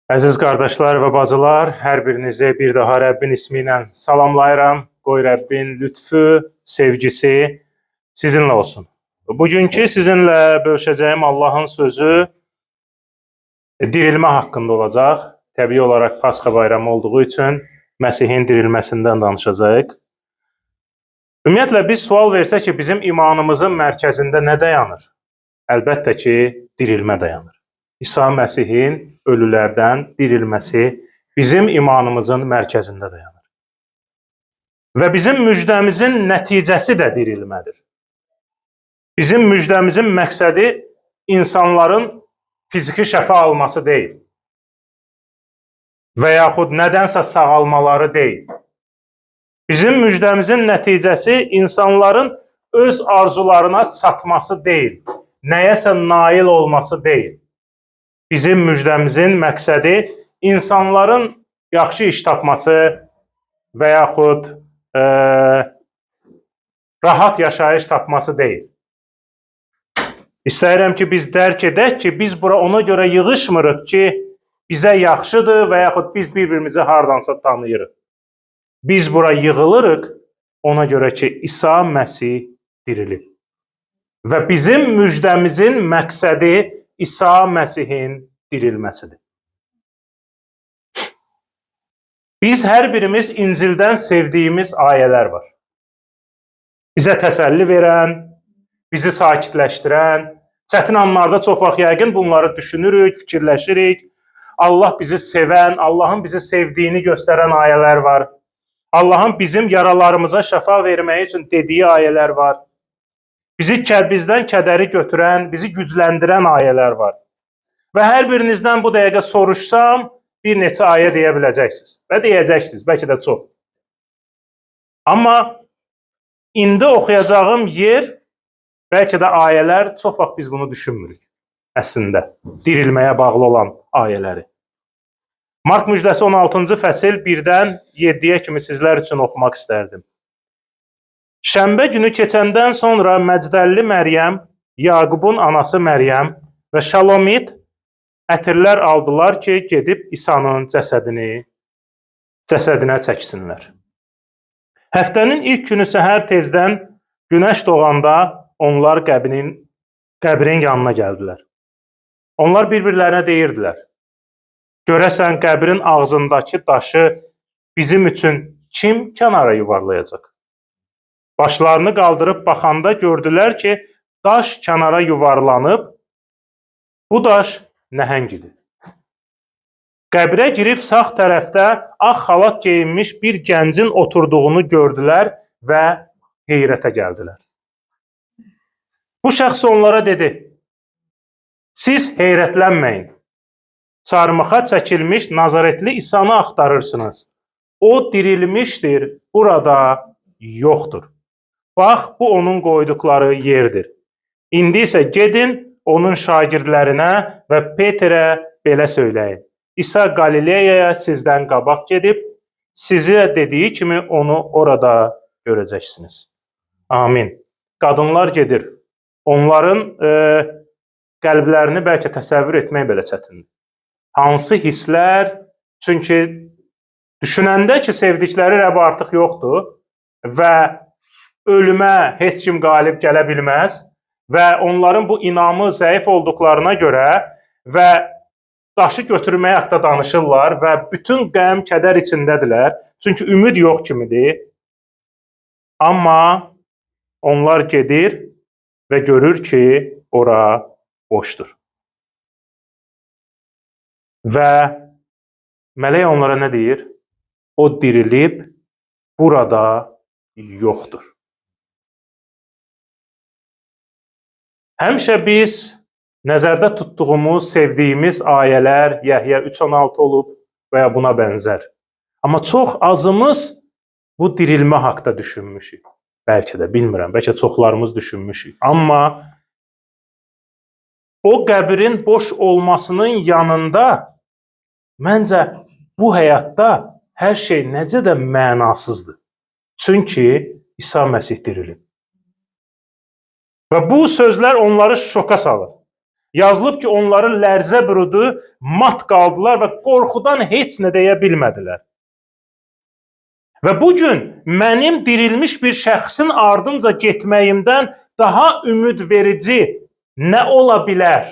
Əziz qardaşlar və bacılar, hər birinizi bir daha Rəbbin ismi ilə salamlayıram. Qoy Rəbbin lütfü, sevgisi sizinlə olsun. Bugünkü sizinlə bölüşəcəyim Allahın sözü dirilmə haqqında olacaq. Təbii olaraq Pasxa bayramı olduğu üçün Məsihin dirilməsindən danışacağıq. Ümumiyyətlə, biz sual versək ki, bizim imanımızın mərkəzində nə dayanır? Əlbəttə ki, dirilmə dayanır. İsa Məsihin ölülərdən dirilməsi bizim imanımızın mərkəzində dayanır. Və bizim müjdəmizin nəticəsi də dirilmədir. Bizim müjdəmizin məqsədi insanların fiziki şəfa alması deyil. Və yaxud nədənsə sağalmaları deyil. Bizim müjdəmizin nəticəsi insanların öz arzularına çatması deyil. Nəyəsə nail olması deyil. Bizim müjdəmizin məqsədi insanların yaxşı iş tapması və yaxud rahat yaşayış tapması deyil. İstəyirəm ki, biz dərk edək ki, biz bura ona görə yığışmırıq ki, bizə yaxşıdır və yaxud biz bir-birimizi hardansa tanıyırıq. Biz bura yığılırıq ona görə ki, İsa Məsih dirilib. Və bizim müjdəmizin məqsədi İsa Məsihin dirilməsidir. Biz hər birimiz İncildən sevdiyimiz ayələr var. Bizə təsəlli verən, bizi sakitləşdirən, çətin anlarda çox vaxt yəqin bunları düşünürük, fikirləşirik. Allah bizi sevən, Allahın bizi sevdiyini göstərən ayələr var. Allahın bizim yaralarımıza şəfa verməyi üçün dediyi ayələr var. Bizdən kədəri götürən, bizi gücləndirən ayələr var. Və hər birinizdən bu dəqiqə soruşsam, bir neçə ayə deyə biləcəksiniz. Və deyəcəksiniz, bəlkə də çox. Amma indi oxuyacağım yer, bəlkə də ayələr, çox vaxt biz bunu düşünmürük. Əslində, dirilməyə bağlı olan ayələri. Mark müjdəsi 16-cı fəsil 1-dən 7-yə kimi sizlər üçün oxumaq istərdim. Şənbə günü keçəndən sonra Məcdəlli Məryəm, Yaqubun anası Məryəm və Şalomit ətirlər aldılar ki, gedib İsa'nın cəsədinə çəksinlər. Həftənin ilk günü səhər tezdən günəş doğanda onlar qəbrin yanına gəldilər. Onlar bir-birlərinə deyirdilər, görəsən qəbrin ağzındakı daşı bizim üçün kim kənara yuvarlayacaq? Başlarını qaldırıb baxanda gördülər ki, daş kənara yuvarlanıb, bu daş nəhəngidir. Qəbrə girib sağ tərəfdə ağ xalat geyinmiş bir gəncin oturduğunu gördülər və heyrətə gəldilər. Bu şəxs onlara dedi, siz heyrətlənməyin, çarmıxa çəkilmiş Nazaretli İsa'nı axtarırsınız. O dirilmişdir, burada yoxdur. Bax, bu onun qoyduqları yerdir. İndi isə gedin, onun şagirdlərinə və Peterə belə söyləyin. İsa Qalileyaya sizdən qabaq gedib, sizə dediyi kimi onu orada görəcəksiniz. Amin. Qadınlar gedir. Onların qəlblərini bəlkə təsəvvür etmək belə çətindir. Hansı hisslər? Çünki düşünəndə ki, sevdikləri Rəbb artıq yoxdur və ölümə heç kim qalib gələ bilməz və onların bu inamı zəif olduqlarına görə və daşı götürməyə haqda danışırlar və bütün qəm, kədər içindədirlər. Çünki ümid yox kimidir. Amma onlar gedir və görür ki, ora boşdur. Və mələk onlara nə deyir? O dirilib, burada yoxdur. Həmişə biz nəzərdə tutduğumuz, sevdiyimiz ayələr Yəhya 3:16 olub və ya buna bənzər. Amma çox azımız bu dirilmə haqda düşünmüşük. Bəlkə də, bilmirəm, bəlkə çoxlarımız düşünmüşük. Amma o qəbrin boş olmasının yanında məncə bu həyatda hər şey necə də mənasızdır. Çünki İsa Məsih dirilib. Və bu sözlər onları şoka salır. Yazılıb ki, onları lərzə bürüdü, mat qaldılar və qorxudan heç nə deyə bilmədilər. Və bugün mənim dirilmiş bir şəxsin ardınca getməyimdən daha ümid verici nə ola bilər?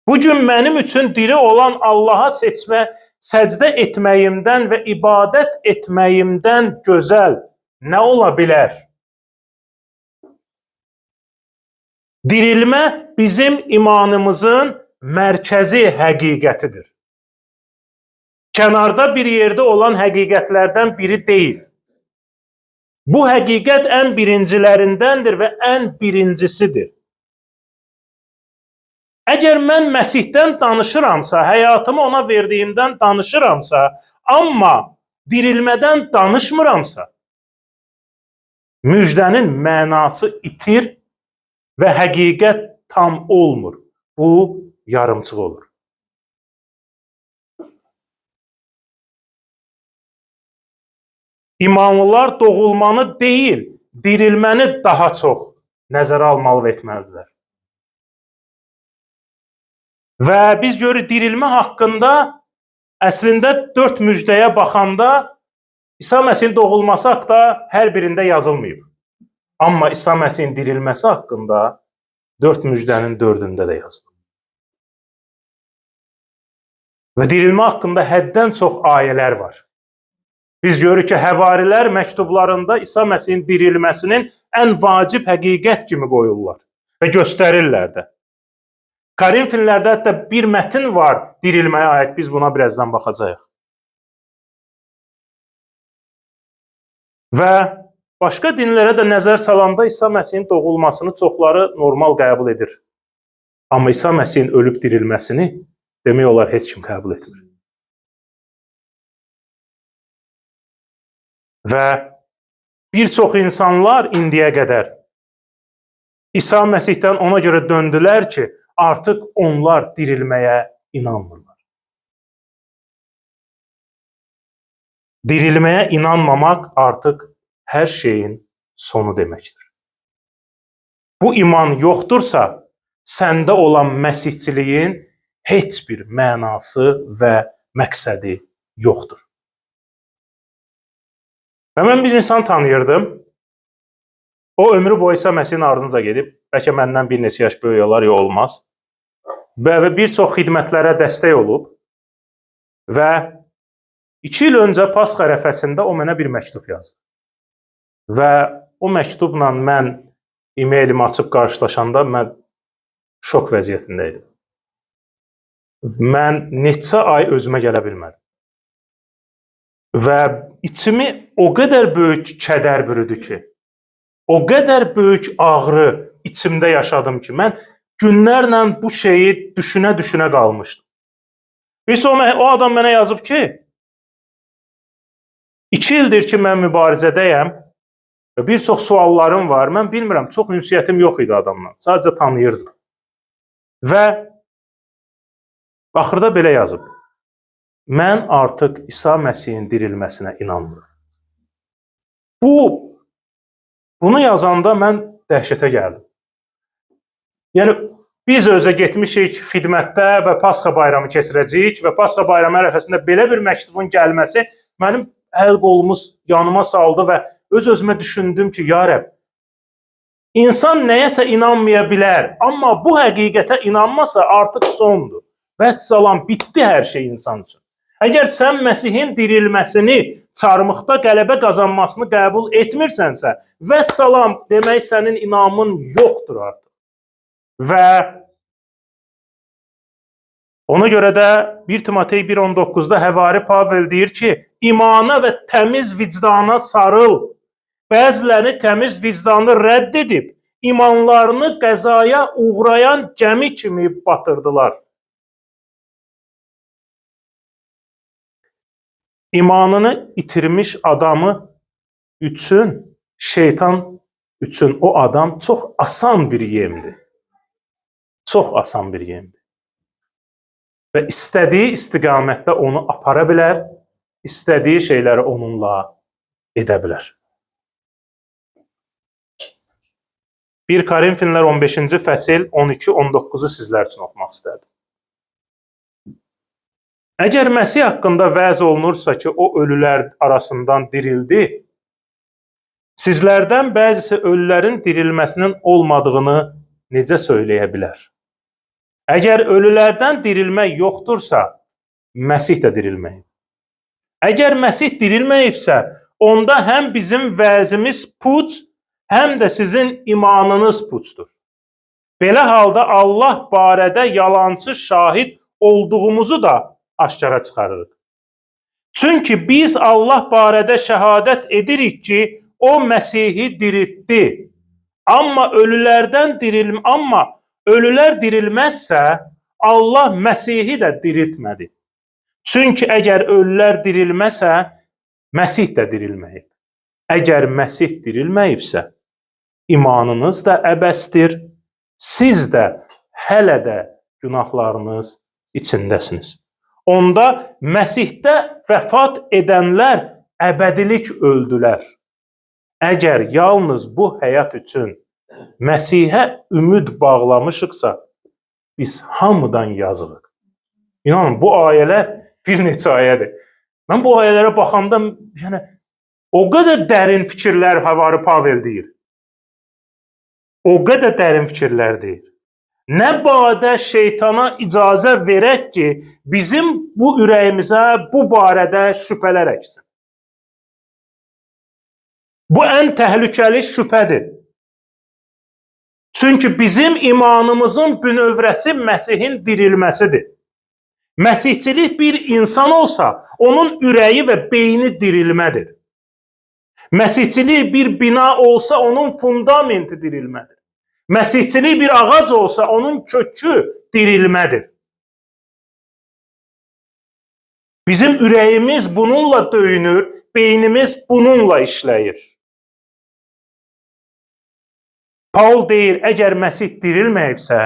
Bugün mənim üçün diri olan Allaha səcdə etməyimdən və ibadət etməyimdən gözəl nə ola bilər? Dirilmə bizim imanımızın mərkəzi həqiqətidir. Kənarda bir yerdə olan həqiqətlərdən biri deyil. Bu həqiqət ən birincilərindəndir və ən birincisidir. Əgər mən Məsihdən danışıramsa, həyatımı ona verdiyimdən danışıramsa, amma dirilmədən danışmıramsa, müjdənin mənası itir və həqiqət tam olmur. Bu, yarımçıq olur. İmanlılar doğulmanı deyil, dirilməni daha çox nəzərə almalı və etməlidirlər. Və biz görürük, dirilmə haqqında əslində 4 müjdəyə baxanda İsa Məsihin doğulması haqqında hər birində yazılmayıb. Amma İsa Məsihin dirilməsi haqqında 4 müjdənin 4-ündə də yazılıb. Və dirilmə haqqında həddən çox ayələr var. Biz görürük ki, həvarilər məktublarında İsa Məsihin dirilməsinin ən vacib həqiqət kimi qoyurlar və göstərirlər də. Korinfinlərdə hətta bir mətin var dirilməyə aid, biz buna birazdan baxacağıq. Və başqa dinlərə də nəzər salanda İsa Məsihin doğulmasını çoxları normal qəbul edir. Amma İsa Məsihin ölüb dirilməsini demək olar heç kim qəbul etmir. Və bir çox insanlar indiyə qədər İsa Məsihdən ona görə döndülər ki, artıq onlar dirilməyə inanmırlar. Dirilməyə inanmamaq artıq hər şeyin sonu deməkdir. Bu iman yoxdursa, səndə olan məsihçiliyin heç bir mənası və məqsədi yoxdur. Və mən bir insan tanıyırdım. O ömrü boyu İsa Məsihin ardınca gedib, bəlkə məndən bir neçə yaş böyük olar, ya olmaz. Və bir çox xidmətlərə dəstək olub. Və 2 il öncə Pasxa ərəfəsində o mənə bir məktub yazdı. Və o məktubla mən e-mailimi açıb qarşılaşanda mən şok vəziyyətində idim. Mən neçə ay özümə gələ bilmədim. Və içimi o qədər böyük kədər bürüdü ki, o qədər böyük ağrı içimdə yaşadım ki, mən günlərlə bu şeyi düşünə-düşünə qalmışdım. O adam mənə yazıb ki, 2 ildir ki, mən mübarizədəyəm və bir çox suallarım var. Mən bilmirəm, çox ünsiyyətim yox idi adamla. Sadəcə tanıyırdım. Və axırda belə yazıb. Mən artıq İsa Məsihin dirilməsinə inanmıram. Bunu yazanda mən dəhşətə gəldim. Yəni, biz özə getmişik xidmətdə və Pasxa bayramı keçirəcəyik və Pasxa bayramı ərəfəsində belə bir məktubun gəlməsi mənim əl qolumuz yanıma saldı və öz-özümə düşündüm ki, ya Rəbb, insan nəyəsə inanmaya bilər, amma bu həqiqətə inanmasa artıq sondur. Vəssalam, bitdi hər şey insan üçün. Əgər sən Məsihin dirilməsini, çarmıqda qələbə qazanmasını qəbul etmirsənsə, vəssalam, demək sənin inamın yoxdur artıq. Və ona görə də 1 Timotey 1:19-da həvari Pavel deyir ki, imana və təmiz vicdana sarıl. Bəziləri təmiz vicdanı rədd edib, imanlarını qəzaya uğrayan gəmi kimi batırdılar. İmanını itirmiş adamı üçün, şeytan üçün o adam çox asan bir yemdir. Çox asan bir yemdir. Və istədiyi istiqamətdə onu apara bilər, istədiyi şeyləri onunla edə bilər. 1 Korinfillər 15-ci fəsil 12-19-u sizlər üçün oxumaq istədim. Əgər Məsih haqqında vəz olunursa ki, o ölülər arasından dirildi, sizlərdən bəzisi ölülərin dirilməsinin olmadığını necə söyləyə bilər? Əgər ölülərdən dirilmək yoxdursa, Məsih də dirilməyib. Əgər Məsih dirilməyibsə, onda həm bizim vəzimiz puç, həm də sizin imanınız puçdur. Belə halda Allah barədə yalançı şahid olduğumuzu da aşkara çıxarırıq. Çünki biz Allah barədə şəhadət edirik ki, o Məsihi diriltdi. Amma ölülər dirilməzsə, Allah Məsihi də diriltmədi. Çünki əgər ölülər dirilməsə, Məsih də dirilməyib. Əgər Məsih dirilməyibsə, imanınız da əbəsdir, siz də hələ də günahlarınız içindəsiniz. Onda Məsihdə vəfat edənlər əbədilik öldülər. Əgər yalnız bu həyat üçün Məsihə ümid bağlamışıqsa, biz hamıdan yazığıq. İnanın, bu ayələr bir neçə ayədir. Mən bu ayələrə baxanda, o qədər dərin fikirlər Həvari Pavel deyir. O qədər dərin fikirlər deyir. Nə badə şeytana icazə verək ki, bizim bu ürəyimizə bu barədə şübhələr əksin. Bu ən təhlükəli şübhədir. Çünki bizim imanımızın bünövrəsi Məsihin dirilməsidir. Məsihçilik bir insan olsa, onun ürəyi və beyni dirilmədir. Məsihçilik bir bina olsa, onun fundamenti dirilmədir. Məsihçilik bir ağac olsa, onun kökü dirilmədir. Bizim ürəyimiz bununla döyünür, beynimiz bununla işləyir. Paul deyir, əgər Məsih dirilməyibsə,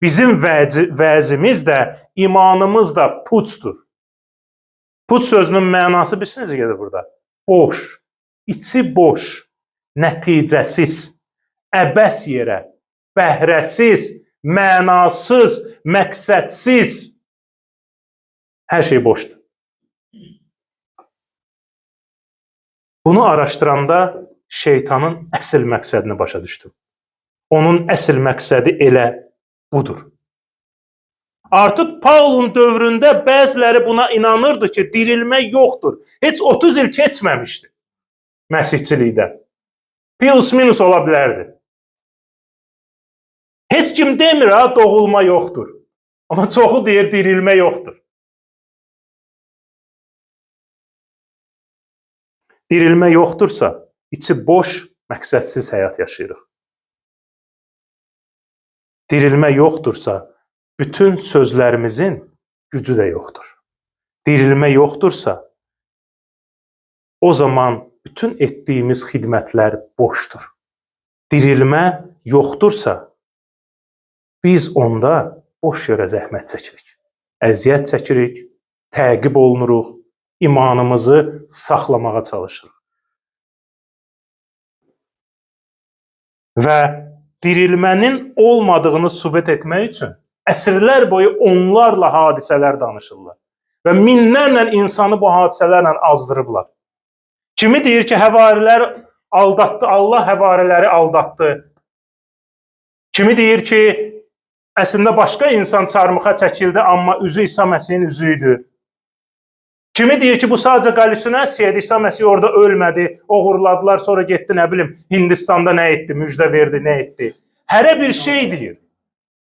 bizim vəzimiz də, imanımız da puçdur. Puç sözünün mənası bilirsiniz gedir burada? Boş, içi boş, nəticəsiz, əbəs yerə, bəhrəsiz, mənasız, məqsədsiz, hər şey boşdur. Bunu araşdıranda şeytanın əsl məqsədini başa düşdüm. Onun əsl məqsədi elə budur. Artıq Paulun dövründə bəziləri buna inanırdı ki, dirilmək yoxdur. Heç 30 il keçməmişdi məsihçilikdə. Plus minus ola bilərdi. Heç kim demir, doğulma yoxdur. Amma çoxu deyir, dirilmə yoxdur. Dirilmə yoxdursa, içi boş, məqsədsiz həyat yaşayırıq. Dirilmə yoxdursa, bütün sözlərimizin gücü də yoxdur. Dirilmə yoxdursa, o zaman bütün etdiyimiz xidmətlər boşdur. Dirilmə yoxdursa, biz onda boş yerə zəhmət çəkirik. Əziyyət çəkirik, təqib olunuruq, imanımızı saxlamağa çalışırıq. Və dirilmənin olmadığını sübut etmək üçün əsrlər boyu onlarla hadisələr danışırlar. Və minlərlə insanı bu hadisələrlə azdırıblar. Kimi deyir ki, həvarilər aldatdı, Allah həvariləri aldatdı. Kimi deyir ki, əslində başqa insan çarmıxa çəkildi, amma üzü İsa Məsihin üzü idi. Kimi deyir ki, bu sadəcə halüsinasiyadır, İsa Məsih orada ölmədi, oğurladılar, sonra getdi, nə bilim, Hindistanda nə etdi, müjdə verdi, nə etdi. Hərə bir şey deyir.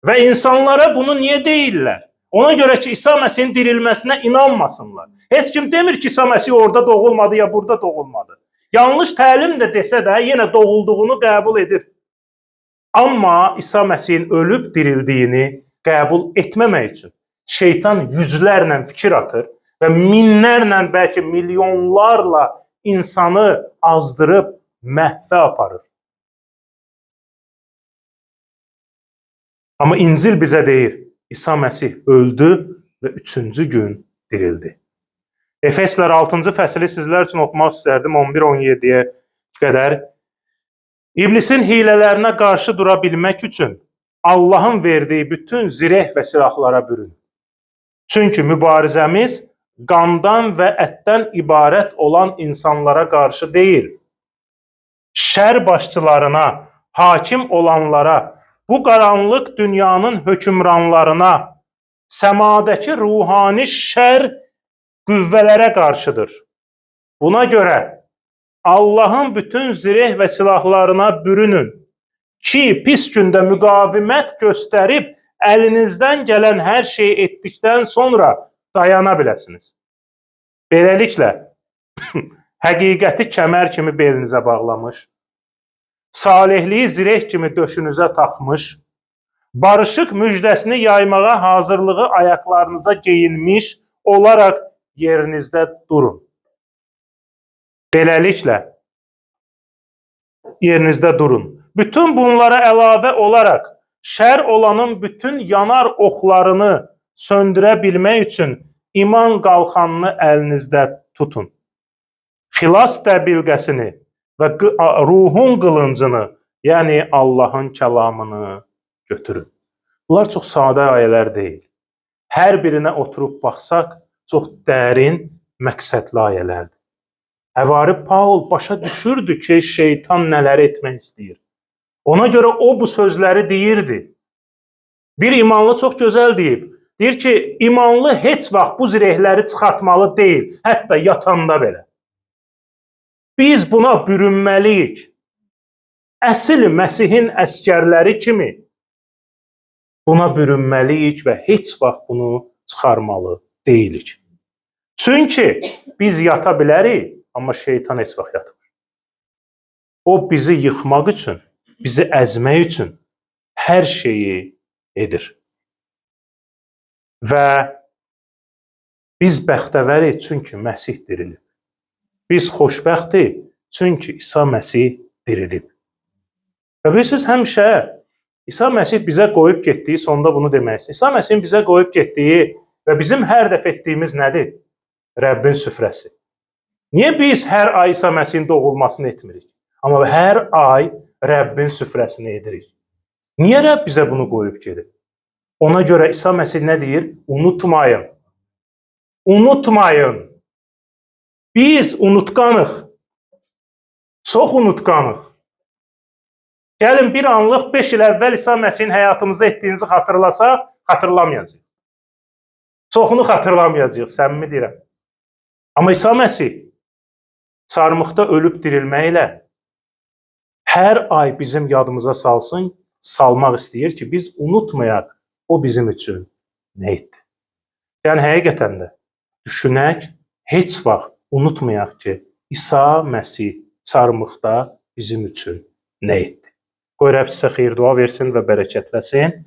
Və insanlara bunu niyə deyirlər? Ona görə ki, İsa Məsihin dirilməsinə inanmasınlar. Heç kim demir ki, İsa Məsih orada doğulmadı ya burada doğulmadı. Yanlış təlim də desə də yenə doğulduğunu qəbul edir. Amma İsa Məsihin ölüb dirildiyini qəbul etməmək üçün şeytan yüzlərlə fikir atır və minlərlə, bəlkə milyonlarla insanı azdırıb məhvə aparır. Amma İncil bizə deyir, İsa Məsih öldü və 3-cü gün dirildi. Efeslər 6-cı fəsili sizlər üçün oxumaq istərdim 11-17-yə qədər. İblisin hilələrinə qarşı dura bilmək üçün Allahın verdiyi bütün zireh və silahlara bürün. Çünki mübarizəmiz qandan və ətdən ibarət olan insanlara qarşı deyil, şər başçılarına, hakim olanlara, bu qaranlıq dünyanın hökmranlarına, səmadakı ruhani şər qüvvələrə qarşıdır. Buna görə Allahın bütün zireh və silahlarına bürünün ki, pis gündə müqavimət göstərib əlinizdən gələn hər şeyi etdikdən sonra dayana biləsiniz. Beləliklə, həqiqəti kəmər kimi belinizə bağlamış, salihliyi zireh kimi döşünüzə taxmış, barışıq müjdəsini yaymağa hazırlığı ayaqlarınıza geyinmiş olaraq yerinizdə durun. Beləliklə, yerinizdə durun. Bütün bunlara əlavə olaraq, şər olanın bütün yanar oxlarını söndürə bilmək üçün iman qalxanını əlinizdə tutun. Xilas təbilqəsini və ruhun qılıncını, yəni Allahın kəlamını götürün. Bunlar çox sadə ayələr deyil. Hər birinə oturub baxsaq, çox dərin, məqsədli ayələrdir. Həvari Paul başa düşürdü ki, şeytan nələr etmək istəyir. Ona görə o bu sözləri deyirdi. Bir imanlı çox gözəl deyib. Deyir ki, imanlı heç vaxt bu zirehləri çıxartmalı deyil, hətta yatanda belə. Biz buna bürünməliyik. Əsl Məsihin əskərləri kimi buna bürünməliyik və heç vaxt bunu çıxarmalı deyilik. Çünki biz yata bilərik, amma şeytan heç vaxt yatmır. O bizi yıxmaq üçün, bizi əzmək üçün hər şeyi edir. Və biz bəxtəvərik çünki Məsih dirilib. Biz xoşbəxtik çünki İsa Məsih dirilib. Və bilirsiniz, həmişə İsa Məsih bizə qoyub getdiyi, sonda bunu deməksin. İsa Məsihin bizə qoyub getdiyi və bizim hər dəfə etdiyimiz nədir? Rəbbin süfrəsi. Niyə biz hər ay İsa Məsihin doğulmasını etmirik? Amma hər ay Rəbbin süfrəsini edirik. Niyə Rəbb bizə bunu qoyub gedir? Ona görə İsa Məsih nə deyir? Unutmayın. Unutmayın. Biz unutqanıq. Çox unutqanıq. Gəlin bir anlıq 5 il əvvəl İsa Məsihin həyatımızda etdiyinizi xatırlasaq, xatırlamayacaq. Çoxunu xatırlamayacaq, səmimi deyirəm. Amma İsa Məsih çarmıxda ölüb dirilməklə hər ay bizim yadımıza salmaq istəyir ki, biz unutmayaq o bizim üçün nə etdi. Yəni, həqiqətən də düşünək, heç vaxt unutmayaq ki, İsa Məsih çarmıxda bizim üçün nə etdi. Qoy Rəbb sizə xeyir dua versin və bərəkətləsin.